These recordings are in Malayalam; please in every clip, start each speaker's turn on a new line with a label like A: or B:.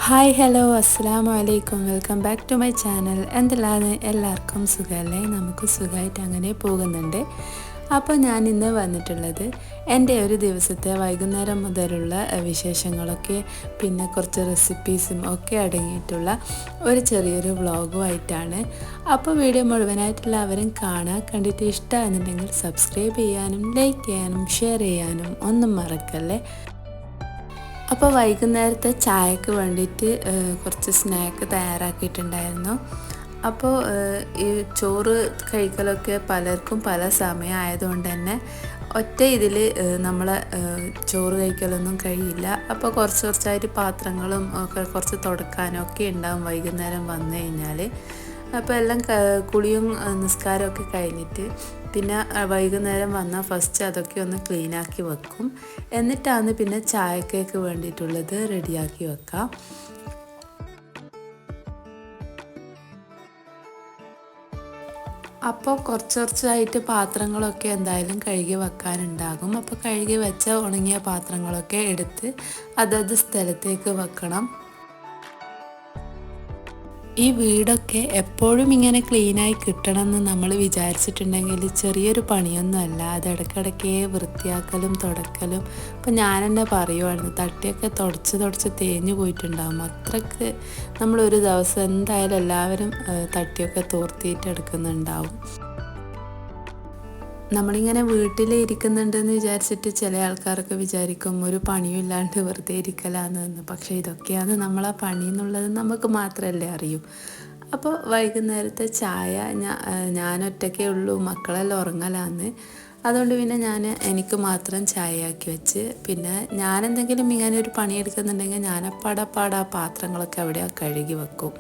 A: ഹായ് ഹലോ അസ്സലാമു അലൈക്കും welcome back to my channel. എന്തെല്ലാം എല്ലാവർക്കും സുഖമല്ലേ? നമുക്ക് സുഖമായിട്ട് അങ്ങനെ പോകുന്നുണ്ട്. അപ്പോൾ ഞാൻ ഇന്ന് വന്നിട്ടുള്ളത് എൻ്റെ ഒരു ദിവസത്തെ വൈകുന്നേരം മുതലുള്ള വിശേഷങ്ങളൊക്കെ പിന്നെ കുറച്ച് റെസിപ്പീസും ഒക്കെ അടങ്ങിയിട്ടുള്ള ഒരു ചെറിയൊരു വ്ളോഗുമായിട്ടാണ്. അപ്പോൾ വീഡിയോ മുഴുവനായിട്ട് എല്ലാവരും കാണുക. കണ്ടിട്ട് ഇഷ്ടമാണെന്നുണ്ടെങ്കിൽ സബ്സ്ക്രൈബ് ചെയ്യാനും ലൈക്ക് ചെയ്യാനും ഷെയർ ചെയ്യാനും ഒന്നും മറക്കല്ലേ. അപ്പോൾ വൈകുന്നേരത്തെ ചായക്ക് വേണ്ടിയിട്ട് കുറച്ച് സ്നാക്ക് തയ്യാറാക്കിയിട്ടുണ്ടായിരുന്നു. അപ്പോൾ ഈ ചോറ് കഴിക്കലൊക്കെ പലർക്കും പല സമയമായതുകൊണ്ട് തന്നെ ഒറ്റ ഇതിൽ നമ്മളെ ചോറ് കഴിക്കലൊന്നും കഴിയില്ല. അപ്പോൾ കുറച്ച് കുറച്ചായിട്ട് പാത്രങ്ങളും ഒക്കെ കുറച്ച് തുടക്കാനൊക്കെ ഉണ്ടാവും വൈകുന്നേരം വന്നു കഴിഞ്ഞാൽ. അപ്പോൾ എല്ലാം കുളിയും നിസ്കാരമൊക്കെ കഴിഞ്ഞിട്ട് പിന്നെ വൈകുന്നേരം വന്നാൽ ഫസ്റ്റ് അതൊക്കെ ഒന്ന് ക്ലീനാക്കി വെക്കും. എന്നിട്ടാണ് പിന്നെ ചായക്കേക്ക് വേണ്ടിയിട്ടുള്ളത് റെഡിയാക്കി വെക്കാം. അപ്പോൾ കുറച്ച് കുറച്ചായിട്ട് പാത്രങ്ങളൊക്കെ എന്തായാലും കഴുകി വെക്കാനുണ്ടാകും. അപ്പോൾ കഴുകി വെച്ച ഉണങ്ങിയ പാത്രങ്ങളൊക്കെ എടുത്ത് അതത് സ്ഥലത്തേക്ക് വെക്കണം. ഈ വീടൊക്കെ എപ്പോഴും ഇങ്ങനെ ക്ലീനായി കിട്ടണമെന്ന് നമ്മൾ വിചാരിച്ചിട്ടുണ്ടെങ്കിൽ ചെറിയൊരു പണിയൊന്നുമല്ല. അത് ഇടയ്ക്കിടയ്ക്ക് വൃത്തിയാക്കലും തുടക്കലും. അപ്പം ഞാൻ തന്നെ പറയുമായിരുന്നു, തട്ടിയൊക്കെ തുടച്ച് തേഞ്ഞു പോയിട്ടുണ്ടാകും. അത്രയ്ക്ക് നമ്മളൊരു ദിവസം എന്തായാലും എല്ലാവരും തട്ടിയൊക്കെ തോർത്തിയിട്ട് എടുക്കുന്നുണ്ടാവും. നമ്മളിങ്ങനെ വീട്ടിൽ ഇരിക്കുന്നുണ്ടെന്ന് വിചാരിച്ചിട്ട് ചില ആൾക്കാരൊക്കെ വിചാരിക്കും ഒരു പണിയും ഇല്ലാണ്ട് വെറുതെ ഇരിക്കലാന്ന്. പക്ഷേ ഇതൊക്കെയാണ് നമ്മളാ പണി എന്നുള്ളത് നമുക്ക് മാത്രമല്ലേ അറിയൂ. അപ്പോൾ വൈകുന്നേരത്തെ ചായ ഞാനൊറ്റയ്ക്കേ ഉള്ളൂ, മക്കളെല്ലാം ഉറങ്ങലാന്ന്. അതുകൊണ്ട് പിന്നെ എനിക്ക് മാത്രം ചായയാക്കി വെച്ച് പിന്നെ ഞാനെന്തെങ്കിലും ഇങ്ങനെ ഒരു പണിയെടുക്കുന്നുണ്ടെങ്കിൽ ഞാനപ്പാടപ്പാട് ആ പാത്രങ്ങളൊക്കെ അവിടെ കഴുകി വെക്കും.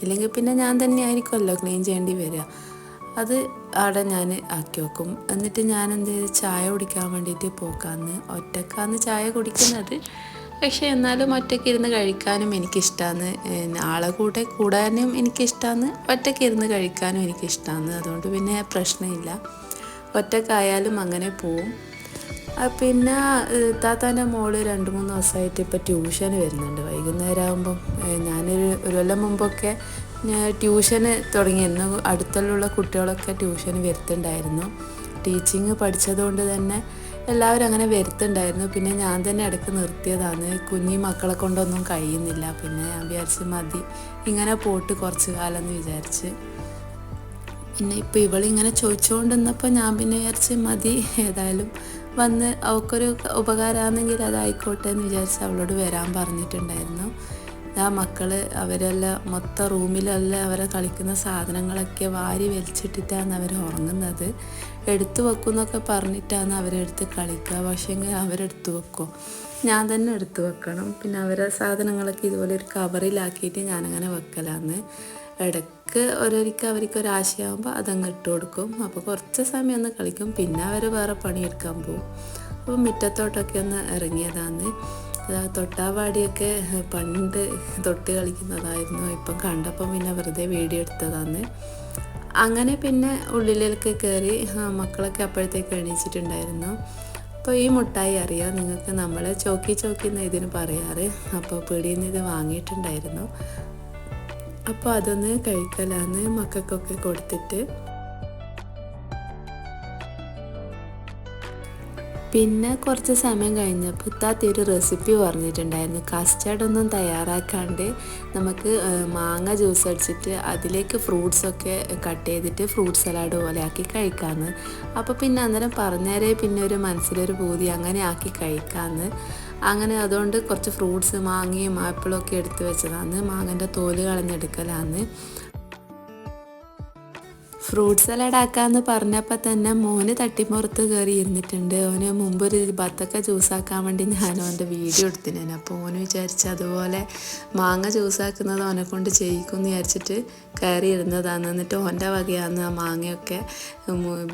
A: ഇല്ലെങ്കിൽ പിന്നെ ഞാൻ തന്നെ ആയിരിക്കുമല്ലോ ക്ലീൻ ചെയ്യേണ്ടി വരിക. അത് അവിടെ ഞാൻ ആക്കി വെക്കും. എന്നിട്ട് ഞാൻ എന്ത് ചെയ്ത് ചായ കുടിക്കാൻ വേണ്ടിയിട്ട് പോക്കാന്ന്. ഒറ്റക്കാന്ന് ചായ കുടിക്കുന്നത്, പക്ഷേ എന്നാലും ഒറ്റയ്ക്ക് ഇരുന്ന് കഴിക്കാനും എനിക്കിഷ്ടമാണ്. ആളെ കൂടാനും എനിക്കിഷ്ടമാണ്, ഒറ്റയ്ക്ക് ഇരുന്ന് കഴിക്കാനും എനിക്കിഷ്ടമാണ്. അതുകൊണ്ട് പിന്നെ പ്രശ്നമില്ല, ഒറ്റക്കായാലും അങ്ങനെ പോവും. പിന്നെ താത്താൻ്റെ മോള് 2-3 ദിവസമായിട്ട് ഇപ്പോൾ ട്യൂഷന് വരുന്നുണ്ട് വൈകുന്നേരം ആകുമ്പം. ഒരു കൊല്ലം മുമ്പൊക്കെ ഞാൻ ട്യൂഷന് തുടങ്ങിയിരുന്നു. അടുത്തുള്ള കുട്ടികളൊക്കെ ട്യൂഷന് വരുത്തുണ്ടായിരുന്നു. ടീച്ചിങ് പഠിച്ചതുകൊണ്ട് തന്നെ എല്ലാവരും അങ്ങനെ വരുത്തുണ്ടായിരുന്നു. പിന്നെ ഞാൻ തന്നെ ഇടയ്ക്ക് നിർത്തിയതാണ്. കുഞ്ഞി മക്കളെ കൊണ്ടൊന്നും കഴിയുന്നില്ല. പിന്നെ ഞാൻ വിചാരിച്ച് മതി, ഇങ്ങനെ പോട്ട് കുറച്ച് കാലം എന്ന് വിചാരിച്ച്. പിന്നെ ഇപ്പോൾ ഇവളിങ്ങനെ ചോദിച്ചുകൊണ്ട് നിന്നപ്പോൾ ഞാൻ പിന്നെ വിചാരിച്ച് മതി, ഏതായാലും വന്ന് അവൾക്കൊരു ഉപകാരമാണെങ്കിൽ അതായിക്കോട്ടെ എന്ന് വിചാരിച്ച് അവളോട് വരാൻ പറഞ്ഞിട്ടുണ്ടായിരുന്നു. ആ മക്കൾ അവരെല്ലാം മൊത്തം റൂമിലെല്ലാം അവരെ കളിക്കുന്ന സാധനങ്ങളൊക്കെ വാരി വലിച്ചിട്ടിട്ടാണ് അവർ ഉറങ്ങുന്നത്. എടുത്തു വെക്കും എന്നൊക്കെ പറഞ്ഞിട്ടാണ് അവരെടുത്ത് കളിക്കുക. പക്ഷേങ്കിൽ അവരെടുത്ത് വെക്കും, ഞാൻ തന്നെ എടുത്തു വെക്കണം. പിന്നെ അവരെ സാധനങ്ങളൊക്കെ ഇതുപോലെ ഒരു കവറിലാക്കിയിട്ട് ഞാനങ്ങനെ വെക്കലാന്ന്. ഇടയ്ക്ക് അവർക്കൊരാശയാകുമ്പോൾ അതങ്ങ് ഇട്ട് കൊടുക്കും. അപ്പോൾ കുറച്ച് സമയം ഒന്ന് കളിക്കും, പിന്നെ അവർ വേറെ പണിയെടുക്കാൻ പോകും. അപ്പോൾ മുറ്റത്തോട്ടൊക്കെ ഒന്ന് ഇറങ്ങിയതാണ്. തൊട്ടാവാടിയൊക്കെ പണ്ട് തൊട്ട് കളിക്കുന്നതായിരുന്നു. ഇപ്പം കണ്ടപ്പം പിന്നെ വെറുതെ വീഡിയോ എടുത്തതാണ്. അങ്ങനെ പിന്നെ ഉള്ളിലേക്ക് കയറി. മക്കളൊക്കെ അപ്പോഴത്തേക്ക് എണീച്ചിട്ടുണ്ടായിരുന്നു. അപ്പോൾ ഈ മുട്ടായി അറിയാം നിങ്ങൾക്ക്, നമ്മളെ ചോക്കി എന്ന് ഇതിന് പറയാറ്. അപ്പോൾ പീടിയിൽ നിന്ന് ഇത് വാങ്ങിയിട്ടുണ്ടായിരുന്നു. അപ്പോൾ അതൊന്ന് കഴിക്കലാന്ന് മക്കൾക്കൊക്കെ കൊടുത്തിട്ട്. പിന്നെ കുറച്ച് സമയം കഴിഞ്ഞപ്പോൾ താത്ത ഒരു റെസിപ്പി പറഞ്ഞിട്ടുണ്ടായിരുന്നു. കസ്റ്റർഡൊന്നും തയ്യാറാക്കാണ്ട് നമുക്ക് മാങ്ങ ജ്യൂസ് അടിച്ചിട്ട് അതിലേക്ക് ഫ്രൂട്ട്സൊക്കെ കട്ട് ചെയ്തിട്ട് ഫ്രൂട്ട് സലാഡ് പോലെ ആക്കി കഴിക്കാമെന്ന്. അപ്പോൾ പിന്നെ അന്നേരം പറഞ്ഞേരേ പിന്നെ ഒരു മനസ്സിലൊരു പൂതി അങ്ങനെ ആക്കി കഴിക്കാമെന്ന്. അങ്ങനെ അതുകൊണ്ട് കുറച്ച് ഫ്രൂട്ട്സ് മാങ്ങയും ആപ്പിളും ഒക്കെ എടുത്ത് വെച്ചതാണ്. മാങ്ങൻ്റെ തോല് കളഞ്ഞെടുക്കലാന്ന്. ഫ്രൂട്ട് സലാഡ് ആക്കാമെന്ന് പറഞ്ഞപ്പോൾ തന്നെ മോന് തട്ടിപ്പുറത്ത് കയറി ഇരുന്നിട്ടുണ്ട്. അവന് മുമ്പൊരു ബത്തക്ക ജ്യൂസാക്കാൻ വേണ്ടി ഞാൻ അവൻ്റെ വീഡിയോ എടുത്തിനേന്. അപ്പോൾ ഓന് വിചാരിച്ച് അതുപോലെ മാങ്ങ ജ്യൂസാക്കുന്നത് അവനെ കൊണ്ട് ചെയ്യിക്കുമെന്ന് വിചാരിച്ചിട്ട് കയറി ഇരുന്നതാണ്. എന്നിട്ട് ഓൻ്റെ വകയാണ് ആ മാങ്ങയൊക്കെ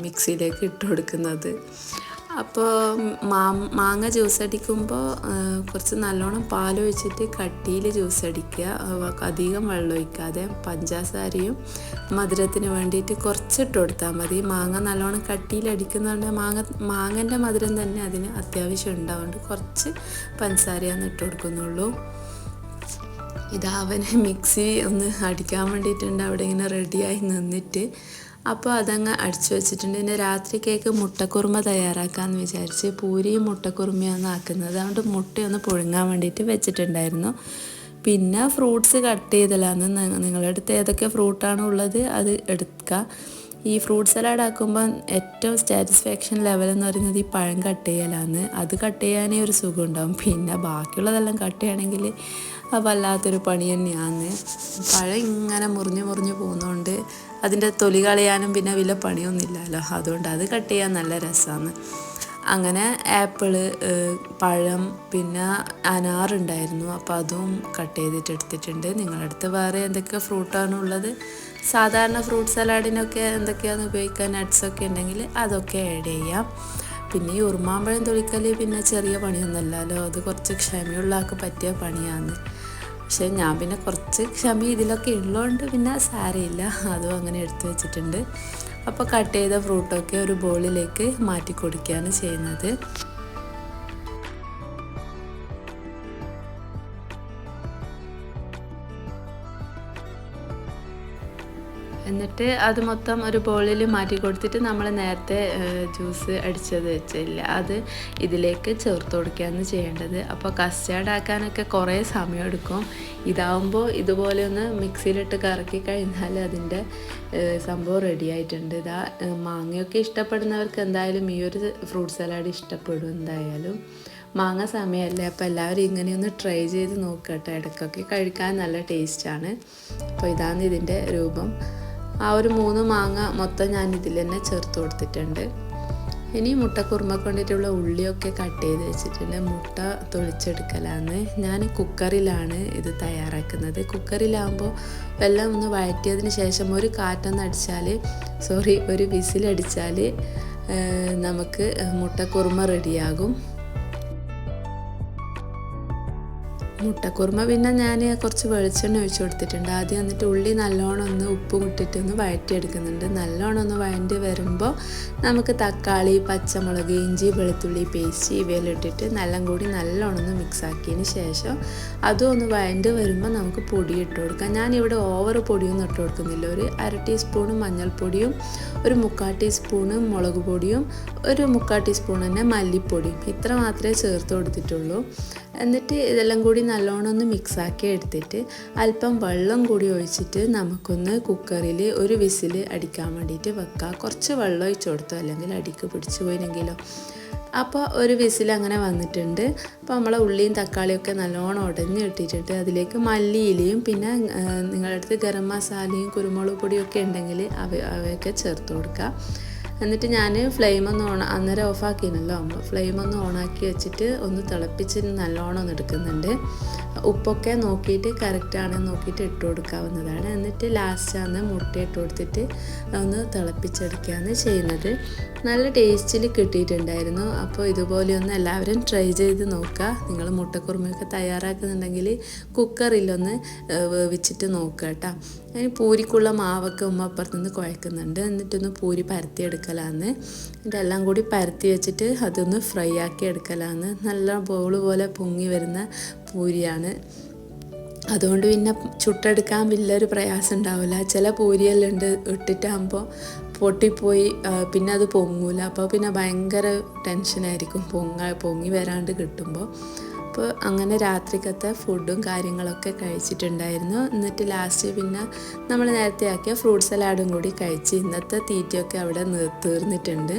A: മിക്സിയിലേക്ക് ഇട്ട് കൊടുക്കുന്നത്. അപ്പോൾ മാങ്ങ ജ്യൂസ് അടിക്കുമ്പോൾ കുറച്ച് നല്ലോണം പാലൊഴിച്ചിട്ട് കട്ടിയിൽ ജ്യൂസ് അടിക്കുക. അധികം വെള്ളം ഒഴിക്കാതെ പഞ്ചസാരയും മധുരത്തിന് വേണ്ടിയിട്ട് കുറച്ചിട്ട് കൊടുത്താൽ മതി. മാങ്ങ നല്ലോണം കട്ടിയിൽ അടിക്കുന്നതുകൊണ്ട് മാങ്ങൻ്റെ മധുരം തന്നെ അതിന് അത്യാവശ്യം ഉണ്ടാവുന്നുണ്ട്. കുറച്ച് പഞ്ചസാരയാണ് ഇട്ട് കൊടുക്കുന്നുള്ളൂ. ഇതാ അവന് മിക്സി ഒന്ന് അടിക്കാൻ വേണ്ടിയിട്ടുണ്ട് അവിടെ ഇങ്ങനെ റെഡിയായി നിന്നിട്ട്. അപ്പോൾ അതങ്ങ് അടിച്ചു വെച്ചിട്ടുണ്ട്. പിന്നെ രാത്രിക്കേക്ക് മുട്ടക്കുറുമ തയ്യാറാക്കാമെന്ന് വിചാരിച്ച് പൂരിയും മുട്ടക്കുറുമയാണ് ആക്കുന്നത്. അതുകൊണ്ട് മുട്ടയൊന്ന് പുഴുങ്ങാൻ വേണ്ടിയിട്ട് വെച്ചിട്ടുണ്ടായിരുന്നു. പിന്നെ ഫ്രൂട്ട്സ് കട്ട് ചെയ്തലാന്ന്. നിങ്ങളുടെ അടുത്ത് ഏതൊക്കെ ഫ്രൂട്ടാണോ ഉള്ളത് അത് എടുക്കുക. ഈ ഫ്രൂട്ട് സലാഡ് ആക്കുമ്പോൾ ഏറ്റവും സാറ്റിസ്ഫാക്ഷൻ ലെവൽ എന്ന് പറയുന്നത് ഈ പഴം കട്ട് ചെയ്യലാന്ന്. അത് കട്ട് ചെയ്യാനേ ഒരു സുഖം ഉണ്ടാവും. പിന്നെ ബാക്കിയുള്ളതെല്ലാം കട്ട് ചെയ്യണമെങ്കിൽ വല്ലാത്തൊരു പണി തന്നെയാണ്. പഴം ഇങ്ങനെ മുറിഞ്ഞ് പോകുന്നതുകൊണ്ട് അതിൻ്റെ തൊലി കളയാനും പിന്നെ വലിയ പണിയൊന്നുമില്ലല്ലോ. അതുകൊണ്ട് അത് കട്ട് ചെയ്യാൻ നല്ല രസമാണ്. അങ്ങനെ ആപ്പിള്, പഴം, പിന്നെ അനാറുണ്ടായിരുന്നു. അപ്പോൾ അതും കട്ട് ചെയ്തിട്ട് എടുത്തിട്ടുണ്ട്. നിങ്ങളുടെ അടുത്ത് വേറെ എന്തൊക്കെ ഫ്രൂട്ടാണ് ഉള്ളത്? സാധാരണ ഫ്രൂട്ട് സലാഡിനൊക്കെ എന്തൊക്കെയാണ് ഉപയോഗിക്കുക, നട്ട്സൊക്കെ ഉണ്ടെങ്കിൽ അതൊക്കെ ആഡ് ചെയ്യാം. പിന്നെ ഈ ഉറുമാമ്പഴം തൊളിക്കൽ പിന്നെ ചെറിയ പണിയൊന്നുമല്ലല്ലോ. അത് കുറച്ച് ക്ഷമയുള്ള ആൾക്ക് പറ്റിയ പണിയാണ്. പക്ഷേ ഞാൻ പിന്നെ കുറച്ച് ക്ഷമ ഇതിലൊക്കെ ഉള്ളതുകൊണ്ട് പിന്നെ സാരമില്ല, അതും അങ്ങനെ എടുത്തു വെച്ചിട്ടുണ്ട്. അപ്പോൾ കട്ട് ചെയ്ത ഫ്രൂട്ടൊക്കെ ഒരു ബൗളിലേക്ക് മാറ്റി കൊടുക്കുകയാണ് ചെയ്യുന്നത്. എന്നിട്ട് അത് മൊത്തം ഒരു ബൗളിൽ മാറ്റി കൊടുത്തിട്ട് നമ്മൾ നേരത്തെ ജ്യൂസ് അടിച്ചത് വെച്ചില്ല അത് ഇതിലേക്ക് ചേർത്ത് കൊടുക്കുകയാണ് ചെയ്യേണ്ടത്. അപ്പോൾ കസ്റ്റാർഡ് ആക്കാനൊക്കെ കുറേ സമയമെടുക്കും. ഇതാവുമ്പോൾ ഇതുപോലെ ഒന്ന് മിക്സിയിലിട്ട് കറക്കി കഴിഞ്ഞാൽ അതിൻ്റെ സംഭവം റെഡി ആയിട്ടുണ്ട്. ഇതാ മാങ്ങയൊക്കെ ഇഷ്ടപ്പെടുന്നവർക്ക് എന്തായാലും ഈ ഒരു ഫ്രൂട്ട് സലാഡ് ഇഷ്ടപ്പെടും. എന്തായാലും മാങ്ങ സമയമല്ലേ, അപ്പോൾ എല്ലാവരും ഇങ്ങനെയൊന്ന് ട്രൈ ചെയ്ത് നോക്കട്ടെ. ഇടയ്ക്കൊക്കെ കഴിക്കാൻ നല്ല ടേസ്റ്റാണ്. അപ്പോൾ ഇതാണ് ഇതിൻ്റെ രൂപം. ആ ഒരു 3 മാങ്ങ മൊത്തം ഞാൻ ഇതിൽ തന്നെ ചേർത്ത് കൊടുത്തിട്ടുണ്ട്. ഇനി മുട്ടക്കുറുമ കൊണ്ടിട്ടുള്ള ഉള്ളിയൊക്കെ കട്ട് ചെയ്ത് വെച്ചിട്ടുണ്ട്. മുട്ട തൊളിച്ചെടുക്കലാണ്. ഞാൻ കുക്കറിലാണ് ഇത് തയ്യാറാക്കുന്നത്. കുക്കറിലാകുമ്പോൾ വെള്ളം ഒന്ന് വഴറ്റിയതിന് ശേഷം ഒരു ഒരു വിസിലടിച്ചാൽ നമുക്ക് മുട്ടക്കുറുമ റെഡിയാകും. മുട്ടക്കുറുമ പിന്നെ ഞാൻ കുറച്ച് വെളിച്ചെണ്ണ ഒഴിച്ച് കൊടുത്തിട്ടുണ്ട് ആദ്യം. എന്നിട്ട് ഉള്ളി നല്ലോണം ഒന്ന് ഉപ്പും ഇട്ടിട്ട് ഒന്ന് വഴറ്റിയെടുക്കുന്നുണ്ട്. നല്ലോണം ഒന്ന് വഴണ്ടി വരുമ്പോൾ നമുക്ക് തക്കാളി, പച്ചമുളക്, ഇഞ്ചി, വെളുത്തുള്ളി പേസ്റ്റ് ഇവയെല്ലാം ഇട്ടിട്ട് നല്ലോണം ഒന്ന് മിക്സ് ആക്കിയതിന് ശേഷം അതും ഒന്ന് വഴണ്ടി വരുമ്പോൾ നമുക്ക് പൊടി ഇട്ട് കൊടുക്കാം. ഞാനിവിടെ ഓവർ പൊടിയൊന്നും ഇട്ട് കൊടുക്കുന്നില്ല. ഒരു 1/2 ടീസ്പൂണ് മഞ്ഞൾപ്പൊടിയും, ഒരു 3/4 ടീസ്പൂണ് മുളക് പൊടിയും, ഒരു 3/4 ടീസ്പൂൺ തന്നെ മല്ലിപ്പൊടിയും, ഇത്ര മാത്രമേ ചേർത്ത് കൊടുത്തിട്ടുള്ളൂ. എന്നിട്ട് ഇതെല്ലാം കൂടി നല്ലോണം ഒന്ന് മിക്സാക്കി എടുത്തിട്ട് അല്പം വെള്ളം കൂടി ഒഴിച്ചിട്ട് നമുക്കൊന്ന് കുക്കറിൽ ഒരു വിസിൽ അടിക്കാൻ വേണ്ടിയിട്ട് വെക്കാം. കുറച്ച് വെള്ളം ഒഴിച്ച് കൊടുത്തോ, അല്ലെങ്കിൽ അടിക്ക് പിടിച്ചു പോയില്ലെങ്കിലോ. അപ്പോൾ ഒരു വിസിൽ അങ്ങനെ വന്നിട്ടുണ്ട്. അപ്പോൾ നമ്മളെ ഉള്ളിയും തക്കാളിയൊക്കെ നല്ലോണം ഉടഞ്ഞ് ഇട്ടിട്ടുണ്ട്. അതിലേക്ക് മല്ലിയിലയും പിന്നെ നിങ്ങളുടെ അടുത്ത് ഗരം മസാലയും കുരുമുളക് പൊടിയൊക്കെ ഉണ്ടെങ്കിൽ അവയൊക്കെ ചേർത്ത് കൊടുക്കുക. എന്നിട്ട് ഞാൻ അന്നേരം ഓഫാക്കിനല്ലോ, ഫ്ലെയിമൊന്ന് ഓണാക്കി വെച്ചിട്ട് ഒന്ന് തിളപ്പിച്ച് നല്ലോണം ഒന്ന് എടുക്കുന്നുണ്ട്. ഉപ്പൊക്കെ നോക്കിയിട്ട് കറക്റ്റാണെന്ന് നോക്കിയിട്ട് ഇട്ട് കൊടുക്കാവുന്നതാണ്. എന്നിട്ട് ലാസ്റ്റാണ് മുട്ട ഇട്ട് കൊടുത്തിട്ട് ഒന്ന് തിളപ്പിച്ചെടുക്കുകയാണ് ചെയ്യുന്നത്. നല്ല ടേസ്റ്റിൽ കിട്ടിയിട്ടുണ്ടായിരുന്നു. അപ്പോൾ ഇതുപോലെയൊന്ന് എല്ലാവരും ട്രൈ ചെയ്ത് നോക്കുക. നിങ്ങൾ മുട്ടക്കുറുമയൊക്കെ തയ്യാറാക്കുന്നുണ്ടെങ്കിൽ കുക്കറിലൊന്ന് വേവിച്ചിട്ട് നോക്കുക കേട്ടോ. അതിന് പൂരിക്കുള്ള മാവൊക്കെ ഉമ്മ അപ്പുറത്തുനിന്ന് കുഴക്കുന്നുണ്ട്. എന്നിട്ടൊന്ന് പൂരി പരത്തിയെടുക്കലാന്ന്. ഇതെല്ലാം കൂടി പരത്തി വെച്ചിട്ട് അതൊന്ന് ഫ്രൈ ആക്കി എടുക്കലാന്ന്. നല്ല ബോൾ പോലെ പൊങ്ങി വരുന്ന പൂരിയാണ്. അതുകൊണ്ട് പിന്നെ ചുട്ടെടുക്കാൻ വലിയൊരു പ്രയാസം ഉണ്ടാവില്ല. ചില പൂരിയെല്ലാം ഇട്ടിട്ടാകുമ്പോൾ പൊട്ടിപ്പോയി പിന്നെ അത് പൊങ്ങൂല. അപ്പോൾ പിന്നെ ഭയങ്കര ടെൻഷനായിരിക്കും പൊങ്ങി വരാണ്ട് കിട്ടുമ്പോൾ. അപ്പോൾ അങ്ങനെ രാത്രിക്കത്തെ ഫുഡും കാര്യങ്ങളൊക്കെ കഴിച്ചിട്ടുണ്ടായിരുന്നു. എന്നിട്ട് ലാസ്റ്റ് പിന്നെ നമ്മൾ നേരത്തെ ആക്കിയ ഫ്രൂട്ട് സലാഡും കൂടി കഴിച്ച് ഇന്നത്തെ തീറ്റയൊക്കെ അവിടെ തീർന്നിട്ടുണ്ട്.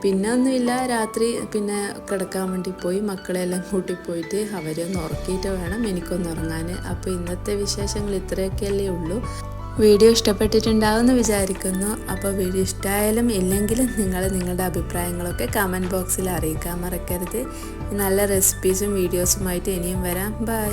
A: പിന്നെ ഒന്നുമില്ല, രാത്രി പിന്നെ കിടക്കാൻ വേണ്ടി പോയി മക്കളെല്ലാം കൂട്ടിപ്പോയിട്ട് അവരെ ഒന്ന് ഉറക്കിയിട്ട് വേണം എനിക്കൊന്ന് ഉറങ്ങാൻ. അപ്പോൾ ഇന്നത്തെ വിശേഷങ്ങൾ ഇത്രയൊക്കെയല്ലേ ഉള്ളൂ. വീഡിയോ ഇഷ്ടപ്പെട്ടിട്ടുണ്ടാവുമെന്ന് വിചാരിക്കുന്നു. അപ്പോൾ വീഡിയോ ഇഷ്ടമായാലും ഇല്ലെങ്കിലും നിങ്ങളുടെ അഭിപ്രായങ്ങളൊക്കെ കമൻറ്റ് ബോക്സിൽ അറിയിക്കാൻ മറക്കരുത്. നല്ല റെസിപ്പീസും വീഡിയോസുമായിട്ട് ഇനിയും വരാം. ബൈ.